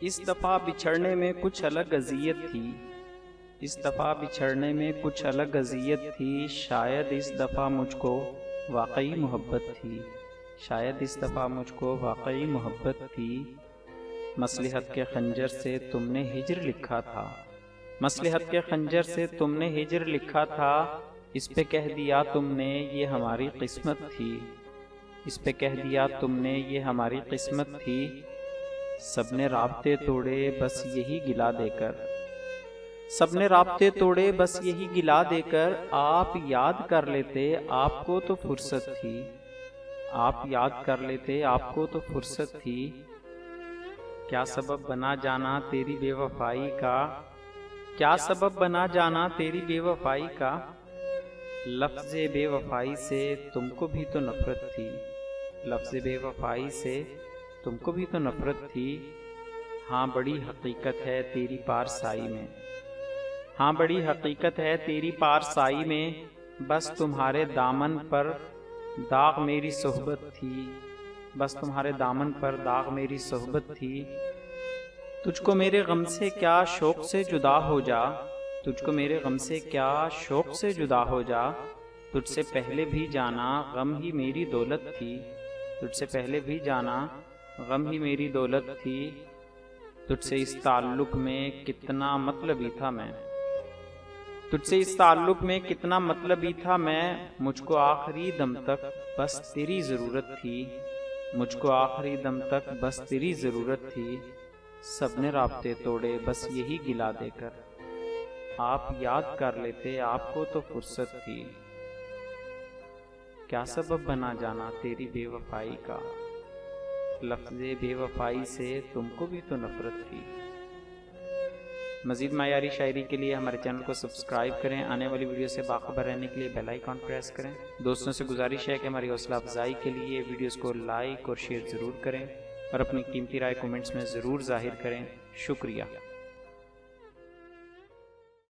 इस दफ़ा बिछड़ने में कुछ अलग अज़ियत थी, इस दफ़ा बिछड़ने में कुछ अलग अज़ियत थी। शायद इस दफ़ा मुझको वाकई मोहब्बत थी, शायद इस दफ़ा मुझको वाकई मोहब्बत थी। मसलहत के खंजर से तुमने हिज्र लिखा था, मसलहत के खंजर से तुमने हिज्र लिखा था। इस पे कह दिया तुमने ये हमारी किस्मत थी, इस पे कह दिया तुमने ये हमारी किस्मत थी। सबने राब्ते तोड़े बस यही गिला देकर, सबने राब्ते तोड़े बस यही गिला देकर। आप याद कर लेते आपको तो फुर्सत थी, आप याद कर लेते आपको तो फुर्सत थी। क्या सबब बना जाना तेरी बेवफाई का, क्या सबब बना जाना तेरी बेवफाई का। लफ्ज़े बेवफाई से तुमको भी तो नफरत थी, लफ्ज़े बेवफाई से तुमको भी तो नफरत थी। हाँ बड़ी हकीकत है तेरी पारसाई में, हाँ बड़ी हकीकत है तेरी पारसाई में। बस तुम्हारे दामन पर दाग मेरी सोहबत थी, बस तुम्हारे दामन पर दाग मेरी सोहबत थी। तुझको मेरे गम से क्या शौक़ से जुदा हो जा, तुझको मेरे गम से क्या शौक़ से जुदा हो जा। तुझसे पहले भी जाना गम ही मेरी दौलत थी, तुझसे पहले भी जाना गम ही मेरी दौलत थी। तुझसे इस ताल्लुक़ में कितना मतलबी था मैं, तुझसे इस ताल्लुक़ में कितना मतलबी था मैं। मुझको आखिरी दम तक बस तेरी ज़रूरत थी, मुझको आखिरी दम तक बस तेरी ज़रूरत थी। सबने राब्ते तोड़े बस यही गिला देकर, आप याद कर लेते आपको तो फुर्सत थी। क्या सबब बना जाना तेरी बेवफाई का, लफ्ज़े बेवफाई से तुमको भी तो नफरत थी। मज़ीद मायारी शायरी के लिए हमारे चैनल को सब्सक्राइब करें, आने वाली वीडियो से बाखबर रहने के लिए बेल आइकॉन प्रेस करें। दोस्तों से गुजारिश है कि हमारी हौसला अफजाई के लिए वीडियोस को लाइक और शेयर ज़रूर करें और अपनी कीमती राय कमेंट्स में ज़रूर ज़ाहिर करें। शुक्रिया।